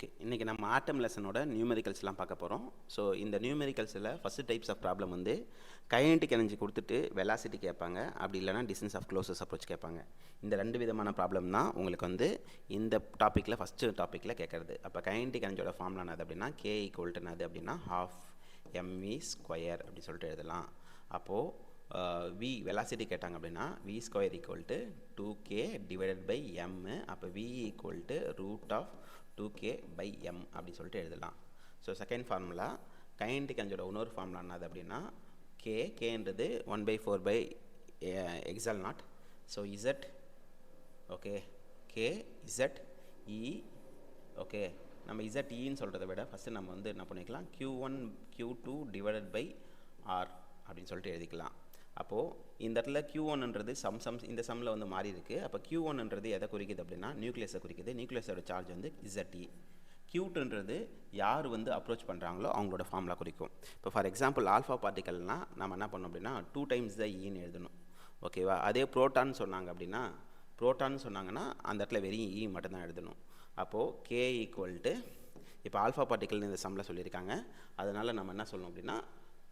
Okay, இன்றைக்கி நம்ம ஆட்டம் லெசனோட நியூமெரிக்கல்ஸ்லாம் பார்க்க போகிறோம். ஸோ இந்த நியூமெரிக்கல்ஸில் ஃபஸ்ட்டு டைப்ஸ் ஆஃப் ப்ராப்ளம் வந்து கைனடிக் எனர்ஜி கொடுத்துட்டு வெலாசிட்டி கேட்பாங்க, அப்படி இல்லைனா டிஸ்டன்ஸ் ஆஃப் க்ளோசஸ் அப்ரோச் கேட்பாங்க. இந்த ரெண்டு விதமான ப்ராப்ளம் தான் உங்களுக்கு வந்து இந்த டாப்பிக்கில் ஃபஸ்ட்டு டாப்பிக்கில் கேட்குறது. அப்போ கைனடிக் எனர்ஜியோட ஃபார்முலா என்னது அப்படின்னா கே ஈக்குவல் டு என்னது அப்படின்னா ½ mv ஸ்கொயர் அப்படி சொல்லிட்டு எழுதலாம். அப்போது v வெலாசிட்டி கேட்டாங்க அப்படின்னா v square equal to 2k divided by m. அப்போ v equal to √2k by m அப்படி சொல்லிட்டு எழுதலாம். ஸோ செகண்ட் ஃபார்முலா கைனடிக் எனர்ஜியோட இன்னொரு ஃபார்முலா என்னது அப்படின்னா கேன்றது 1/4 எக்ஸல் நாட். So z okay k z e okay நம்ம ZEன்னு சொல்கிறத விட ஃபஸ்ட்டு நம்ம வந்து என்ன பண்ணிக்கலாம் q1 q2 divided by r அப்படின்னு சொல்லிட்டு எழுதிக்கலாம். அப்போது இந்த இடத்துல Q1ன்றது இந்த சம்மில் வந்து மாறி இருக்குது. அப்போ Q1ன்றது எதை குறிக்குது அப்படின்னா நியூக்ளியஸை குறிக்குது. நியூக்ளியஸோட சார்ஜ் வந்து ZE. Q2ன்றது யார் வந்து அப்ரோச் பண்ணுறாங்களோ அவங்களோட ஃபார்முலா குறிக்கும். இப்போ ஃபார் எக்ஸாம்பிள் ஆல்ஃபா பார்ட்டிகல்னால் நம்ம என்ன பண்ணோம் அப்படின்னா 2 டைம்ஸ் த ஈன்னு எழுதணும். ஓகேவா? அதே ப்ரோட்டான்னு சொன்னாங்க அப்படின்னா ப்ரோட்டான்னு சொன்னாங்கன்னா அந்த இடத்துல வெறும் இ மட்டும்தான் எழுதணும். அப்போது K ஈக்குவல் டு இப்போ ஆல்ஃபா பார்ட்டிகல்னு இந்த சம்மில் சொல்லியிருக்காங்க, அதனால் நம்ம என்ன சொல்லணும் அப்படின்னா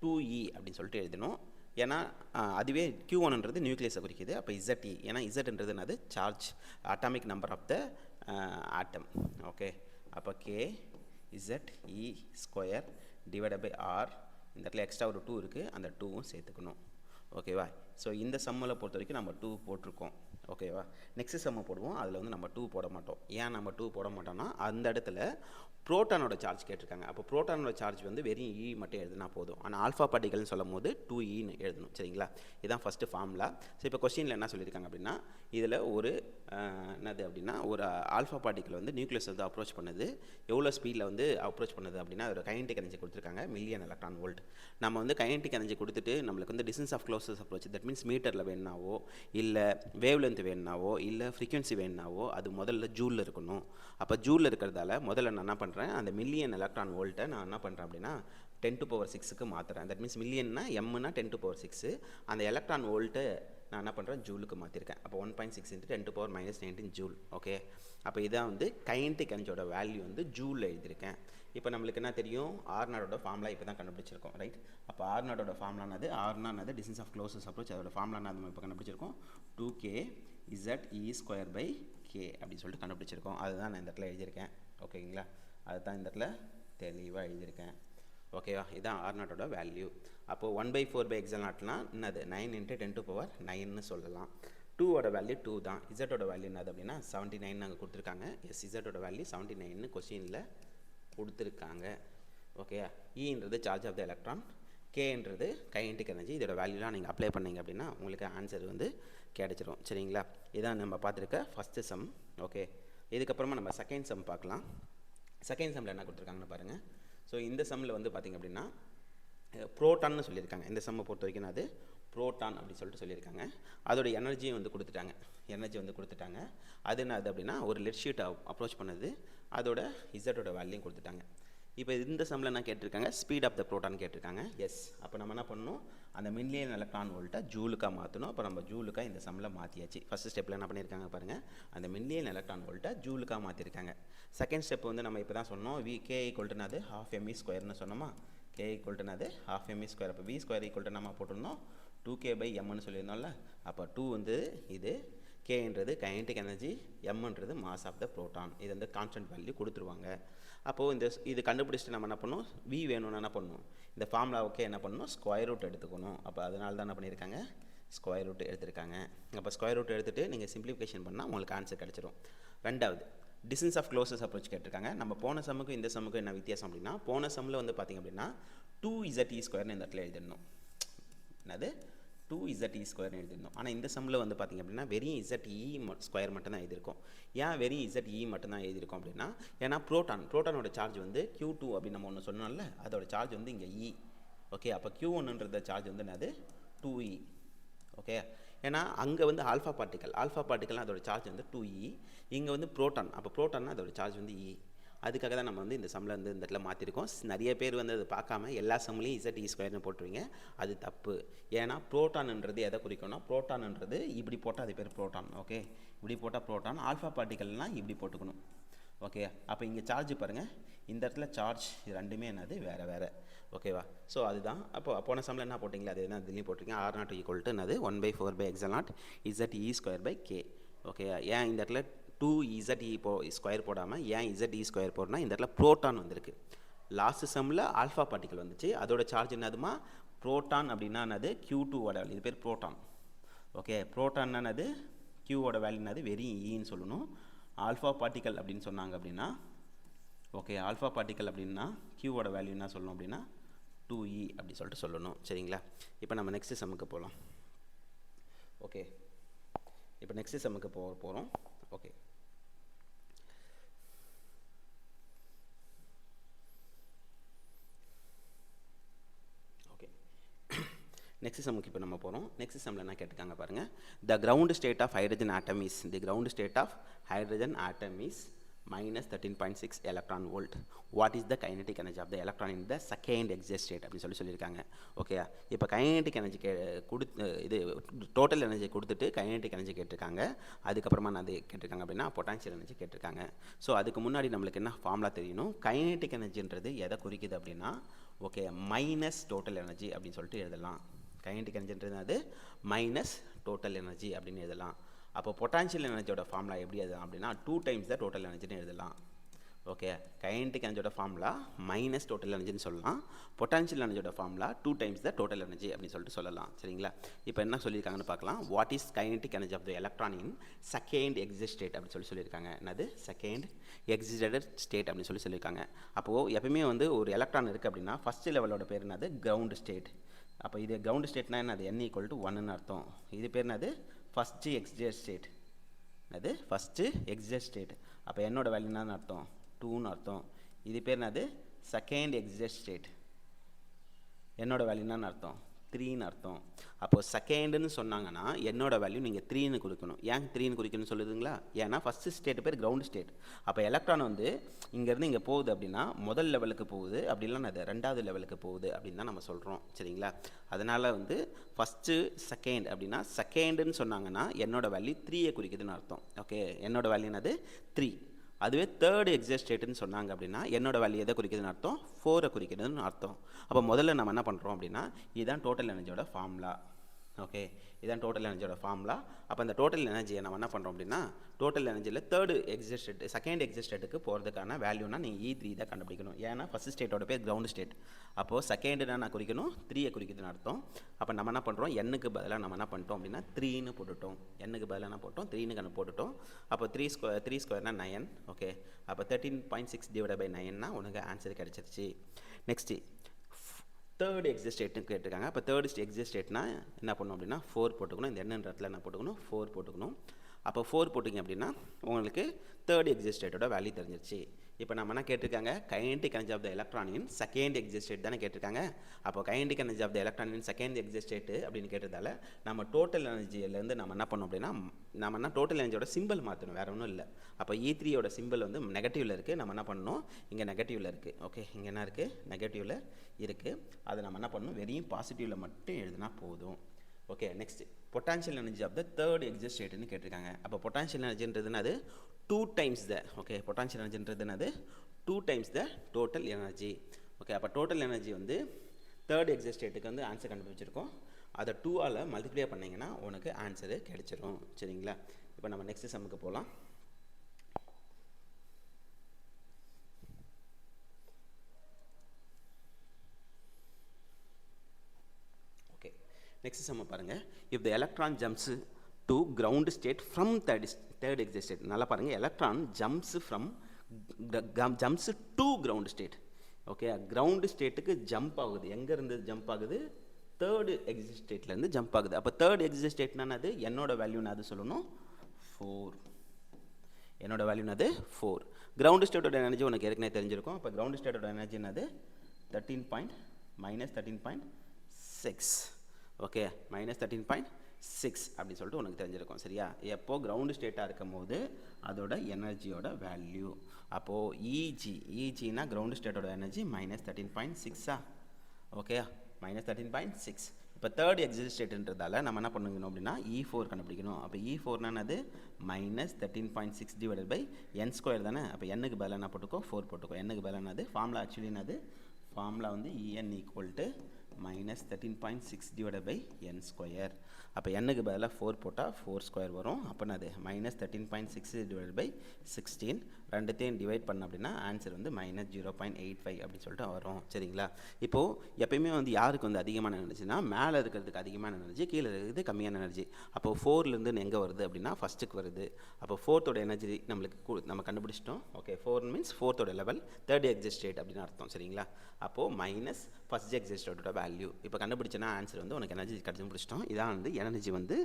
2e அப்படின்னு சொல்லிட்டு எழுதணும். ஏன்னா அதுவே Q1ன்றது நியூக்ளியஸை குறிக்குது. அப்போ ZE, ஏன்னா Zன்றது என்னது charge, atomic number of the atom. Okay, அப்போ K ZE square divided by R. இந்த இடத்துல எக்ஸ்ட்ரா ஒரு 2 இருக்குது, அந்த 2வும் சேர்த்துக்கணும். ஓகேவா? ஸோ இந்த சம்மில் பொறுத்த வரைக்கும் நம்ம 2 போட்டிருக்கோம். ஓகேவா? நெக்ஸ்ட் சம்மை போடுவோம், அதில் வந்து நம்ம 2 போட மாட்டோம். ஏன் நம்ம 2 போட மாட்டோம்னா அந்த இடத்துல ப்ரோட்டானோட சார்ஜ் கேட்டிருக்காங்க. அப்போ ப்ரோட்டானோட சார்ஜ் வந்து வெறும் இ மட்டும் எழுதினா போதும். ஆனால் ஆல்ஃபா பார்ட்டிகல்னு சொல்லும் போது 2eன்னு எழுதணும். சரிங்களா? இதுதான் ஃபஸ்ட்டு ஃபார்முலா. ஸோ இப்போ கொஸ்டினில் என்ன சொல்லியிருக்காங்க அப்படின்னா இதில் ஒரு என்னது அப்படின்னா ஒரு ஆல்ஃபா பார்ட்டிகல் வந்து நியூக்ளியஸ் வந்து அப்ரோச் பண்ணுது. எவ்வளோ ஸ்பீடில் வந்து அப்ரோச் பண்ணுது அப்படின்னா அதோட கைனடிக் எனர்ஜி கொடுத்துருக்காங்க மில்லியன் எலக்ட்ரான் வோல்ட். நம்ம வந்து கைனடிக் எனர்ஜி கொடுத்துட்டு நம்மளுக்கு வந்து distance of closest approach, that means மீட்டரில் வேணுனாவோ இல்லை வேவ் லென்த் வேணுனாவோ இல்லை ஃப்ரீக்வன்சி வேணுனாவோ அது முதல்ல ஜூலில் இருக்கணும். அப்போ ஜூலில் இருக்கிறதால முதல்ல நான் என்ன பண்ணுறேன், அந்த மில்லியன் எலக்ட்ரான் வோல்ட்டை நான் என்ன பண்ணுறேன் அப்படின்னா 10⁶ மாற்றுறேன். That means மில்லியன்னா எம்னா 10⁶. அந்த எலக்ட்ரான் வோல்ட்டை நான் என்ன பண்ணுறேன் ஜூலுக்கு மாற்றிருக்கேன். அப்போ 1.6 × 10⁻⁻19 ஜூல். ஓகே, அப்போ இதான் வந்து கைனடிக் எனர்ஜியோட வேல்யூ வந்து ஜூலில் எழுதியிருக்கேன். இப்போ நம்மளுக்கு என்ன தெரியும், ஆர்னாடோட ஃபார்முலா இப்போ தான் கண்டுபிடிச்சிருக்கோம். ரைட்? அப்போ ஆர்னாடோட ஃபார்முலானது ஆர்னானது டிஸ்டன்ஸ் ஆஃப் க்ளோசஸ் அப்ரோச், அதோட ஃபார்முலானது நம்ம இப்போ கண்டுபிடிச்சிருக்கோம் 2k ZE square by k அப்படின்னு சொல்லிட்டு கண்டுபிடிச்சிருக்கோம். அதுதான் நான் இந்த இடத்துல எழுதியிருக்கேன். ஓகேங்களா? அதுதான் இந்த இடத்துல தெளிவாக எழுதியிருக்கேன். ஓகேவா? இதுதான் ஆர்னாட்டோட வேல்யூ. அப்போது 1/4 எக்ஸல் நாட்னா என்னது 9 × 10⁹ சொல்லலாம். 2ஓட வேல்யூ 2 தான். இசட்டோட வேல்யூ என்னது அப்படின்னா 79 அங்கே கொடுத்துருக்காங்க. எஸ், இசட்டோட வேல்யூ 79 கொஸ்டினில் கொடுத்துருக்காங்க. ஓகே, ஈன்றது சார்ஜ் ஆஃப் த எலக்ட்ரான், கேன்றது கைனடிக் எனர்ஜி. இதோட வேல்யூலாம் நீங்கள் அப்ளை பண்ணிங்க அப்படின்னா உங்களுக்கு ஆன்சர் வந்து கிடச்சிரும். சரிங்களா? இதான் நம்ம பார்த்துருக்க ஃபஸ்ட்டு சம். ஓகே, இதுக்கப்புறமா நம்ம செகண்ட் சம் பார்க்கலாம். செகண்ட் சம்மில் என்ன கொடுத்துருக்காங்கன்னு பாருங்கள். ஸோ இந்த சம்மில் வந்து பார்த்திங்க அப்படின்னா ப்ரோட்டான்னு சொல்லியிருக்காங்க. இந்த சம்மை பொறுத்த வரைக்கும் அது ப்ரோட்டான் அப்படின்னு சொல்லிட்டு சொல்லியிருக்காங்க. அதோட எனர்ஜியும் வந்து கொடுத்துட்டாங்க. அது என்னது அப்படின்னா ஒரு லெட் ஷீட் அப்ரோச் பண்ணுது, அதோட இசட்டோட வேல்யூயும் கொடுத்துட்டாங்க. இப்போ இந்த சம்மில் என்ன கேட்டிருக்காங்க, ஸ்பீட் ஆஃப் த ப்ரோட்டான் கேட்டிருக்காங்க. எஸ், அப்போ நம்ம என்ன பண்ணணும், அந்த மில்லியன் எலக்ட்ரான் வோல்ட்டை ஜூலுக்காக மாற்றணும். அப்போ நம்ம ஜூலுக்காக இந்த சம்மில் மாற்றியாச்சு. ஃபஸ்ட்டு ஸ்டெப்பில் என்ன பண்ணியிருக்காங்க பாருங்கள், அந்த மில்லியன் எலக்ட்ரான் வோல்ட்டை ஜூலுக்காக மாற்றிருக்காங்க. செகண்ட் ஸ்டெப் வந்து நம்ம இப்போ தான் சொன்னோம் K ஈக்குவல் டு என்னது ½ mv ஸ்கொயர்னு சொன்னோமா. K ஈக்குவல் டு என்னது ½ mv ஸ்கொயர். அப்போ v ஸ்கொயர் ஈக்குவல் டு நம்ம போட்டிருந்தோம் 2k by mன்னு சொல்லியிருந்தோம்ல. அப்போ 2 வந்து இது, கேன்றது கைனடிக் எனர்ஜி, எம்ன்றது மாஸ் ஆஃப் த ப்ரோட்டான். இது வந்து கான்ஸ்டன்ட் வேல்யூ கொடுத்துருவாங்க. அப்போது இது கண்டுபிடிச்சிட்டு நம்ம என்ன பண்ணணும், v வேணும்னு என்ன பண்ணணும், இந்த ஃபார்முலாவுக்கே என்ன பண்ணணும் ஸ்கொயர் ரூட் எடுத்துக்கணும். அப்போ அதனால தான் என்ன பண்ணியிருக்காங்க ஸ்கொயர் ரூட் எடுத்திருக்காங்க. அப்போ ஸ்கொயர் ரூட் எடுத்துகிட்டு நீங்கள் சிம்பிளிஃபிகேஷன் பண்ணால் உங்களுக்கு ஆன்சர் கிடச்சிரும். ரெண்டாவது டிஸ்டன்ஸ் ஆஃப் க்ளோசஸ் அப்ரோச் கேட்டிருக்காங்க. நம்ம போன சம்முக்கும் இந்த சம்முக்கும் என்ன வித்தியாசம் அப்படின்னா போன சம்மில் வந்து பார்த்திங்க அப்படின்னா 2ZE ஸ்கொயர்னு இந்த இடத்துல எழுதிடணும். என்னது 2ZE ஸ்கொயர்னு எழுதிருந்தோம். ஆனால் இந்த சம்மில் வந்து பார்த்திங்க அப்படின்னா வெறும் ZE ஸ்கொயர் மட்டும்தான் எழுதியிருக்கோம். ஏன் வெறும் ZE மட்டும்தான் எழுதியிருக்கோம் அப்படின்னா ஏன்னா ப்ரோட்டானோட சார்ஜ் வந்து Q2 அப்படின்னு நம்ம ஒன்று சொன்னோம்ல, அதோட சார்ஜ் வந்து இங்கே E. ஓகே, அப்போ Q1ன்றத சார்ஜ் வந்து என்னது 2E. ஓகே, ஏன்னா அங்கே வந்து ஆல்ஃபா பார்ட்டிக்கல் அதோட சார்ஜ் வந்து 2E, இங்கே வந்து ப்ரோட்டான், அப்போ ப்ரோட்டான்னா அதோட சார்ஜ் வந்து E. அதுக்காக தான் நம்ம வந்து இந்த சம்மில் வந்து இந்த இடத்துல மாற்றிருக்கோம். நிறைய பேர் வந்து அதை பார்க்காம எல்லா சம்லையும் ZE ஸ்கொயர்னு போட்டுருவீங்க. அது தப்பு. ஏன்னா ப்ரோட்டான்ன்றது எதை குறிக்கணும்னா ப்ரோட்டான்ன்றது இப்படி போட்டால் அது பேர் ப்ரோட்டான். ஓகே, இப்படி போட்டால் ப்ரோட்டான். ஆல்ஃபா பார்ட்டிகல்னால் இப்படி போட்டுக்கணும். ஓகே, அப்போ இங்கே சார்ஜ் பாருங்கள், இந்த இடத்துல சார்ஜ் இது ரெண்டுமே என்னது வேறு வேறு. ஓகேவா? ஸோ அதுதான் அப்போ போன சம்மில் என்ன போட்டிங்களா அது என்ன இதுலேயும் போட்டிருக்கீங்க. R0 ஈக்குவல் டு என்னது 1/4/x0 ZE²/k. ஓகே, ஏன் இந்த இடத்துல 2ZE ஸ்கொயர் போடாமல் ஏன் ZE ஸ்கொயர் போடனா, இந்த இடத்துல ப்ரோட்டான் வந்திருக்கு. லாஸ்ட் சம்மில் ஆல்ஃபா பார்ட்டிக்கல் வந்துச்சு, அதோட சார்ஜ் என்னதுமா ப்ரோட்டான் அப்படின்னா என்னது Q2ஓட வேல்யூ, இது பேர் ப்ரோட்டான். ஓகே, ப்ரோட்டான் என்னது Qவோட வேல்யூ என்னது வெறும் ஈன்னு சொல்லணும். ஆல்ஃபா பார்ட்டிக்கல் அப்படின்னு சொன்னாங்க அப்படின்னா, ஓகே, ஆல்ஃபா பார்ட்டிக்கல் அப்படின்னா Qவோட வேல்யூ என்ன சொல்லணும் அப்படின்னா 2E அப்படி சொல்லிட்டு சொல்லணும். சரிங்களா? இப்போ நம்ம நெக்ஸ்ட் சம்முக்கு போகலாம். ஓகே, இப்போ நெக்ஸ்ட் சம்முக்கு போகிறோம். ஓகே, நெக்ஸ்ட் சம்முக்கு இப்போ நம்ம போகிறோம். நெக்ஸ்ட் சம்மில் என்ன கேட்டிருக்காங்க பாருங்கள். The ground state of hydrogen atom is -13.6 electron volt. What is the kinetic energy of the electron in the second exit state அப்படின்னு சொல்லியிருக்காங்க. ஓகே, இப்போ கைனெட்டிக் எனர்ஜி இது டோட்டல் எனர்ஜி கொடுத்துட்டு கைனெட்டிக் எனர்ஜி கேட்டிருக்காங்க. அதுக்கப்புறமா நான் அது கேட்டிருக்காங்க அப்படின்னா பொட்டான்ஷியல் எனர்ஜி கேட்டிருக்காங்க. ஸோ அதுக்கு முன்னாடி நம்மளுக்கு என்ன ஃபார்முலா தெரியணும். கைனெட்டிக் எனர்ஜின்றது எதை குறிக்குது அப்படின்னா, ஓகே, மைனஸ் டோட்டல் எனர்ஜி அப்படின்னு சொல்லிட்டு எழுதலாம். கைனெட்டிக் எனர்ஜின்றது அது மைனஸ் டோட்டல் எனர்ஜி அப்படின்னு எழுதலாம். அப்போ பொட்டான்ஷியல் எனர்ஜியோட ஃபார்முலா எப்படி எழுதலாம் அப்படின்னா 2 டைம்ஸ் த டோட்டல் எனர்ஜின்னு எழுதலாம். ஓகே, கைனெட்டிக் எனர்ஜியோட ஃபார்முலா மைனஸ் டோட்டல் எனர்ஜின்னு சொல்லலாம். பொட்டான்ஷியல் எனர்ஜியோட formula 2 times the total energy அப்படின்னு சொல்லிட்டு சொல்லலாம். சரிங்களா? இப்போ என்ன சொல்லியிருக்காங்கன்னு பார்க்கலாம். What is kinetic energy of the electron in second excited state அப்படின்னு சொல்லியிருக்காங்க. என்னது செகண்ட் எக்ஸிட்டட் ஸ்டேட் அப்படின்னு சொல்லியிருக்காங்க. அப்போது எப்பவுமே வந்து ஒரு எலக்ட்ரான் இருக்குது அப்படின்னா ஃபஸ்ட் லெவலோட பேர் என்னது கிரவுண்ட் ஸ்டேட். அப்போ இது கிரவுண்ட் ஸ்டேட்னா என்னது n = 1ன்னு அர்த்தம். இது பேர் என்னது ஃபஸ்ட்டு எக்ஸிட் ஸ்டேட். அது ஃபஸ்ட்டு எக்ஸிட் ஸ்டேட். அப்போ என்னோட வேல்யூ என்னன்னு அர்த்தம் 2ன்னு அர்த்தம். இது பேர் என்னது செகண்ட் எக்ஸிட் ஸ்டேட். என்னோட வேல்யூ என்னன்னு அர்த்தம் 3ன்னு அர்த்தம். அப்போது செகண்டுன்னு சொன்னாங்கன்னா என்னோட வேல்யூ நீங்கள் 3ன்னு குறிக்கணும். ஏன் 3ன்னு குறிக்கணும்னு சொல்லுதுங்களா? ஏன்னா ஃபஸ்ட்டு ஸ்டேட் பேர் கிரவுண்ட் ஸ்டேட். அப்போ எலக்ட்ரான் வந்து இங்கேருந்து இங்கே போகுது அப்படின்னா முதல் லெவலுக்கு போகுது, அப்படிலாம் அது ரெண்டாவது லெவலுக்கு போகுது அப்படின்னு தான் நம்ம சொல்கிறோம். சரிங்களா? அதனால் வந்து ஃபஸ்ட்டு செகண்ட் அப்படின்னா செகண்டுன்னு சொன்னாங்கன்னா என்னோட வேல்யூ 3யை குறிக்குதுன்னு அர்த்தம். ஓகே, என்னோட வேல்யூ என்னது 3. அதுவே தேர்டு எக்ஸிட் ஸ்டேட்டுன்னு சொன்னாங்க அப்படின்னா என்னோட வேல்யூ எதை குறிக்குதுன்னு அர்த்தம் 4ஐ குறிக்குதுன்னு அர்த்தம். அப்போ முதல்ல நம்ம என்ன பண்ணுறோம் அப்படின்னா இதுதான் டோட்டல் எனர்ஜியோட ஃபார்முலா. ஓகே, இதுதான் டோட்டல் எனர்ஜியோட ஃபார்முலா. அப்போ அந்த டோட்டல் எனர்ஜியை நம்ம என்ன பண்ணுறோம் அப்படின்னா டோட்டல் எனர்ஜியில் third excited state second excited ஸ்டேட்டுக்கு போகிறதுக்கான வேல்யூனா நீங்கள் E3 தான் கண்டுபிடிக்கணும். ஏன்னா ஃபஸ்ட் ஸ்டேட்டோட பேர் கிரவுண்ட் ஸ்டேட். அப்போது செகண்டுனா நான் குறிக்கணும் 3ஐ குறிக்குதுன்னு அர்த்தம். அப்போ நம்ம என்ன பண்ணுறோம் n-க்கு பதிலாக நம்ம என்ன பண்ணிட்டோம் அப்படின்னா 3ன்னு போட்டுட்டோம். n-க்கு பதிலாக என்ன போட்டோம் 3ன்னு போட்டுட்டோம். அப்போ 3 ஸ்கொயர்னா 9. ஓகே, அப்போ 13.6 / 9னா உனக்கு ஆன்சர் கிடச்சிருச்சு. நெக்ஸ்ட்டு தேர்ட் எக்ஸிட் ஸ்டேட்டுன்னு கேட்டிருக்காங்க. அப்போ தேர்ட் எக்ஸிட் ஸ்டேட்னா என்ன பண்ணணும் அப்படின்னா 4 போட்டுக்கணும். இந்த எண்ணென்ற இடத்துல என்ன போட்டுக்கணும் 4 போட்டுக்கணும். அப்போ 4 போட்டிங்க அப்படின்னா உங்களுக்கு தேர்ட் எக்ஸிட் ஸ்டேட்டோட வேல்யூ தெரிஞ்சிருச்சு. இப்போ நம்ம என்ன கேட்டிருக்காங்க kinetic energy of the electron in second excited state தானே கேட்டிருக்காங்க. அப்போ kinetic energy of the electron in second excited state அப்படின்னு கேட்டதால நம்ம டோட்டல் எனர்ஜியிலேருந்து நம்ம என்ன பண்ணோம் அப்படின்னா நம்ம என்ன டோட்டல் எனர்ஜியோட சிம்பிள் மாற்றணும், வேறு ஒன்றும் இல்லை. அப்போ E3யோட சிம்பிள் வந்து நெகட்டிவில் இருக்குது, நம்ம என்ன பண்ணணும் இங்கே நெகட்டிவில் இருக்குது. ஓகே, இங்கே என்ன இருக்குது நெகட்டிவில் இருக்குது. அதை நம்ம என்ன பண்ணணும் வெறும் பாசிட்டிவில் மட்டும் எழுதினா போதும். Okay, next potential energy of the third excited ஸ்டேட்னு கேட்டிருக்காங்க. அப்போ பொட்டான்ஷியல் எனர்ஜின்றது அது 2 டைம்ஸ் த ஓகே பொட்டான்ஷியல் எனர்ஜின்றது அது 2 times the total energy. Okay, அப்போ டோட்டல் எனர்ஜி வந்து தேர்ட் எக்ஸிட் ஸ்டேட்டுக்கு வந்து ஆன்சர் கண்டுபிடிச்சிருக்கோம். அதை 2ஆல் மல்டிப்ளை பண்ணிங்கன்னா உனக்கு ஆன்சரு கிடைச்சிரும். சரிங்களா? இப்போ நம்ம நெக்ஸ்ட் சம்முக்கு போகலாம். நெக்ஸ்ட் சம்ம பாருங்கள். If the electron jumps to ground state from third exit state. நல்லா பாருங்கள், electron jumps to ground state. Okay, ground ஸ்டேட்டுக்கு ஜம்ப் ஆகுது. எங்கேருந்து ஜம்ப் ஆகுது? தேர்டு எக்ஸிட் ஸ்டேட்லேருந்து ஜம்ப் ஆகுது. அப்போ தேர்ட் எக்ஸிட் ஸ்டேட்னா அது என்னோட வேல்யூன்னு அது சொல்லணும் 4. என்னோட வேல்யூன்னு அது 4. கிரவுண்ட் ஸ்டேட்டோட எனர்ஜி உனக்கு ஏற்கனவே தெரிஞ்சிருக்கும். அப்போ கிரவுண்ட் ஸ்டேட்டோட எனர்ஜி என்னது -13.6. ஓகே, -13.6 அப்படின்னு சொல்லிட்டு உனக்கு தெரிஞ்சிருக்கும். சரியா? எப்போ கிரவுண்ட் ஸ்டேட்டாக இருக்கும் போது அதோட எனர்ஜியோட வேல்யூ. அப்போது இஜினா கிரவுண்ட் ஸ்டேட்டோட எனர்ஜி -13.6. ஓகே, -13.6. இப்போ தேர்ட் எக்ஸிட் ஸ்டேட்ன்றதால நம்ம என்ன பண்ணணும் அப்படின்னா E4 கண்டுபிடிக்கணும். அப்போ E4னா என்னது -13.6 டிவைடட் பை n ஸ்கொயர் தானே. அப்போ n-க்கு பதிலாக என்ன போட்டுக்கோ 4 போட்டுக்கோ. n-க்கு பதிலாக என்னது ஃபார்முலா ஆக்சுவலி என்னது ஃபார்முலா வந்து En equal to -13.6 divided by n square. அப்போ n-க்கு பதிலாக 4 போட்டால் 4 ஸ்கொயர் வரும். அப்போ என்னது -13.6 டிவைடட் பை 16 ரெண்டுத்தையும் டிவைட் பண்ண அப்படின்னா ஆன்சர் வந்து -0.85 அப்படின்னு சொல்லிட்டு வரும். சரிங்களா? இப்போது எப்பயுமே வந்து யாருக்கு வந்து அதிகமான எனர்ஜினா மேலே இருக்கிறதுக்கு அதிகமான எனர்ஜி, கீழே இருக்கிறது கம்மியான எனர்ஜி. அப்போது 4லேருந்து எங்கே வருது அப்படின்னா ஃபஸ்ட்டுக்கு வருது. அப்போ 4th எனர்ஜி நம்மளுக்கு நம்ம கண்டுபிடிச்சிட்டோம். Okay, 4 means 4th level third exit state அப்படின்னு அர்த்தம். சரிங்களா? அப்போது மைனஸ் ஃபஸ்ட் எக்ஸிட் ஸ்டேட்டோட வேல்யூ இப்போ கண்டுபிடிச்சனா ஆன்சர் வந்து உனக்கு எனர்ஜி கண்டுபிடிச்சிட்டோம். இதான் வந்து எனர்ஜி வந்து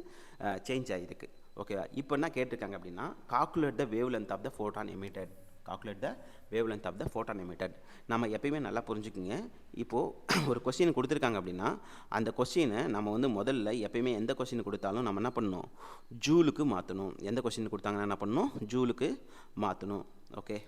சேஞ்ச் ஆகிருக்கு. ஓகேவா? இப்போ என்ன கேட்டிருக்காங்க அப்படின்னா calculate the wavelength of the photon emitted. Calculate the wavelength of the photon emitted. நம்ம எப்பயுமே நல்லா புரிஞ்சுக்குங்க. இப்போது ஒரு கொஸ்டின் கொடுத்துருக்காங்க அப்படின்னா அந்த கொஸ்டினை நம்ம வந்து முதல்ல எப்பயுமே எந்த கொஸ்டின் கொடுத்தாலும் நம்ம என்ன பண்ணணும், ஜூலுக்கு மாற்றணும். எந்த கொஸ்டின் கொடுத்தாங்கன்னா என்ன பண்ணணும், ஜூலுக்கு மாற்றணும். ஓகே.